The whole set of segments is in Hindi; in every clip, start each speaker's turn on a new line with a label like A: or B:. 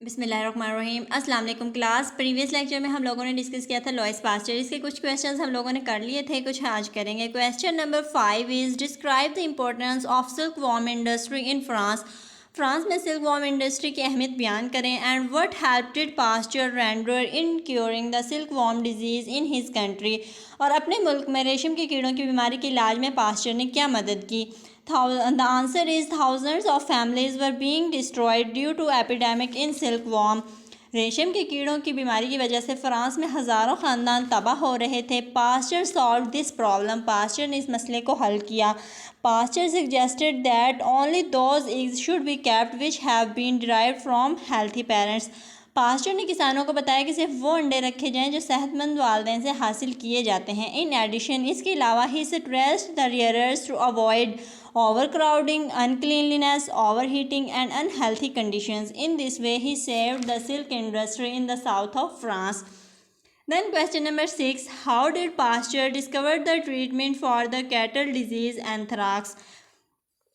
A: बिस्मिल्लाहिर्रहमानिर्रहीम। अस्सलाम वालेकुम क्लास। प्रीवियस लेक्चर में हम लोगों ने डिस्कस किया था लॉइस पास्चर। इसके कुछ क्वेश्चंस हम लोगों ने कर लिए थे, कुछ आज करेंगे। Question number 5 is describe the importance of silkworm industry in France. France में सिल्क वॉर्म इंडस्ट्री की अहमियत बयान करें। And what help did Pasteur render in curing the silkworm disease in his country. और अपने मुल्क में रेशम के कीड़ों की बीमारी के इलाज में पास्चर ने क्या मदद की। The answer is thousands of families were being destroyed due to epidemic in silkworm. रेशम के कीड़ों की बीमारी की वजह से फ्रांस में हज़ारों ख़ानदान तबाह हो रहे थे। Pasteur solve this problem. Pasteur ने इस मसले को हल किया। Pasteur suggested that only those eggs should be kept which have been derived from healthy parents. Pasteur ने किसानों को बताया कि सिर्फ वो अंडे रखे जाएं जो सेहतमंद वालिदैन से हासिल किए जाते हैं। इन एडिशन इसके अलावा he stressed the rearers to avoid overcrowding, uncleanliness, overheating and unhealthy conditions. In this way, he saved the silk industry in the south of France. Then question number 6. How did Pasteur discover the treatment for the cattle disease anthrax?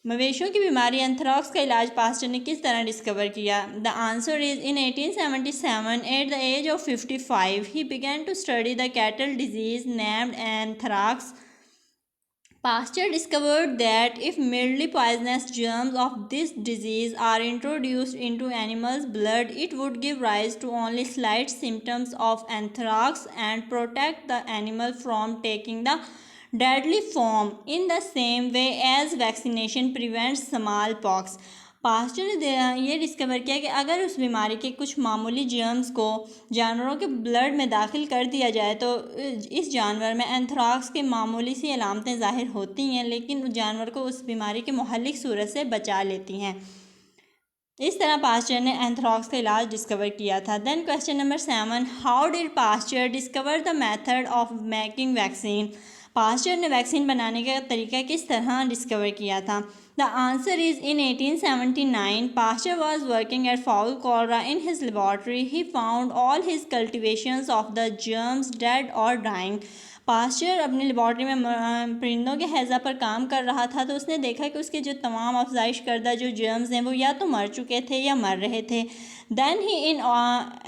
A: मवेशियों की बीमारी एंथ्राक्स का इलाज पास्टर ने किस तरह डिस्कवर किया। The answer is in 1877 at the age of 55 he began to study the cattle disease named anthrax. Pasteur discovered that if mildly poisonous germs of this disease are introduced into animals' blood, it would give rise to only slight symptoms of anthrax and protect the animal from taking the deadly form in the same way as vaccination prevents smallpox. Pastor ने ये डिस्कवर किया कि अगर उस बीमारी के कुछ मामूली जर्म्स को जानवरों के ब्लड में दाखिल कर दिया जाए तो इस जानवर में एंथ्राक्स की मामूली सी अलामतें ज़ाहिर होती हैं, लेकिन उस जानवर को उस बीमारी की मुहल्लिक सूरत से बचा लेती हैं। इस तरह पास्चर ने एंथ्राक्स का इलाज डिस्कवर किया था। Then question number 7. How did Pasteur discover the method of making vaccine. Pasteur ने वैक्सीन बनाने का तरीका किस तरह डिस्कवर किया था। The answer is in 1879 Pasteur was working at fowl cholera in his laboratory he found all his cultivations of the germs dead और डाइंग। पास्चर अपनी लेबॉर्ट्री में परिंदों के हैज़ा पर काम कर रहा था तो उसने देखा कि उसके जो तमाम अफजाइश करदा जो जर्म्स हैं वो या तो मर चुके थे या मर रहे थे। Then he in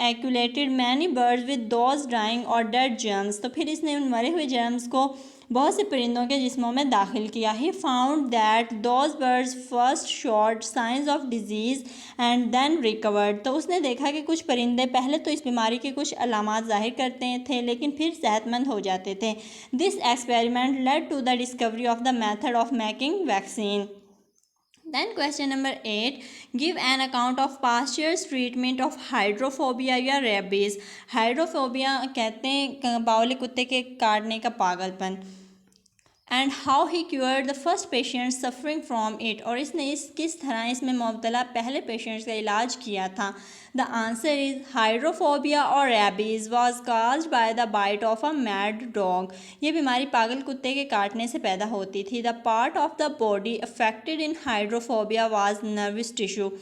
A: एक्यूलेटेड many birds with those dying और डेड जर्म्स। तो फिर इसने उन मरे हुए जर्म्स को बहुत से परिंदों के जिस्मों में दाखिल किया। He found that those birds first showed signs of disease and then recovered. तो उसने देखा कि कुछ परिंदे पहले तो इस बीमारी के कुछ अलामात ज़ाहिर करते थे लेकिन फिर सेहतमंद हो जाते थे। This experiment led to the discovery of the method of making vaccine. Then question number 8. Give an account of Pasteur's treatment of hydrophobia या rabies. हाइड्रोफोबिया कहते हैं बावले कुत्ते के काटने का पागलपन. And how he cured the first patient suffering from it. और इसने किस तरह इसमें मुब्तला पहले पेशेंट्स का इलाज किया था। द आंसर इज़ हाइड्रोफोबिया और rabies was caused by the bite of a mad dog. ये बीमारी पागल कुत्ते के काटने से पैदा होती थी। The part of the body affected in hydrophobia was nervous tissue.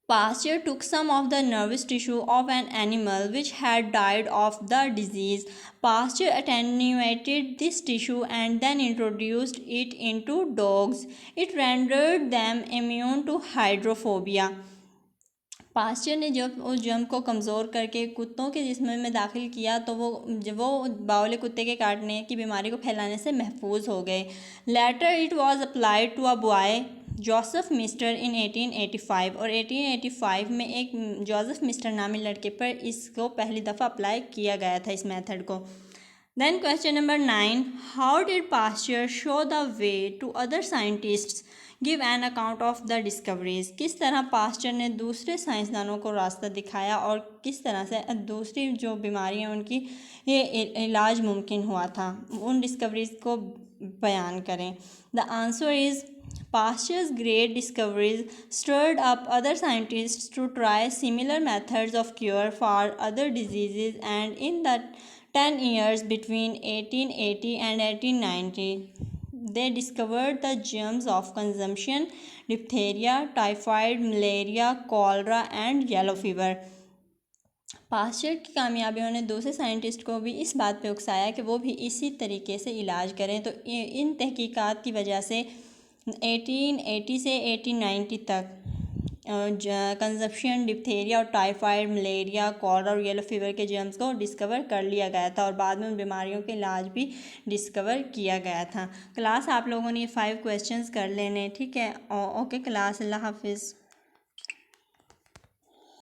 A: Pasteur took some of the nervous tissue of an animal which had died of the disease. Pasteur attenuated this tissue and then introduced it into dogs. It rendered them immune to hydrophobia. Pasteur ने जब उस जर्म को कमज़ोर करके कुत्तों के जिस्म में दाखिल किया तो वो बावले कुत्ते के काटने की बीमारी को फैलाने से महफूज हो गए. Later it was applied to a boy Joseph Meister in 1885. और 1885 में एक जोसेफ मिस्टर नामी लड़के पर इसको पहली दफ़ा अप्लाई किया गया था इस मेथड को. Then question number 9. How did Pasteur show the way to other scientists? Give an account of the discoveries. किस तरह पास्चर ने दूसरे साइंसदानों को रास्ता दिखाया और किस तरह से दूसरी जो बीमारियां उनकी ये इलाज मुमकिन हुआ था, उन डिस्कवरीज़ को बयान करें. The answer is Pasteur's great discoveries stirred up other scientists to try similar methods of cure for other diseases, and in the 10 years between 1880 and 1890, they discovered the germs of consumption, diphtheria, typhoid, malaria, cholera and yellow fever. Pasteur की कामयाबियों ने दूसरे साइंटिस्ट को भी इस बात पे उकसाया कि वो भी इसी तरीके से इलाज करें. तो इन तहकीकात की वजह से 1880 से 1890 तक कंजप्शन, डिप्थेरिया और टाइफाइड, मलेरिया, कॉलरा और येलो फीवर के जर्म्स को डिस्कवर कर लिया गया था और बाद में उन बीमारियों के इलाज भी डिस्कवर किया गया था। क्लास आप लोगों ने ये 5 क्वेश्चंस कर लेने, ठीक है। ओके क्लास, अल्लाह हाफिज़।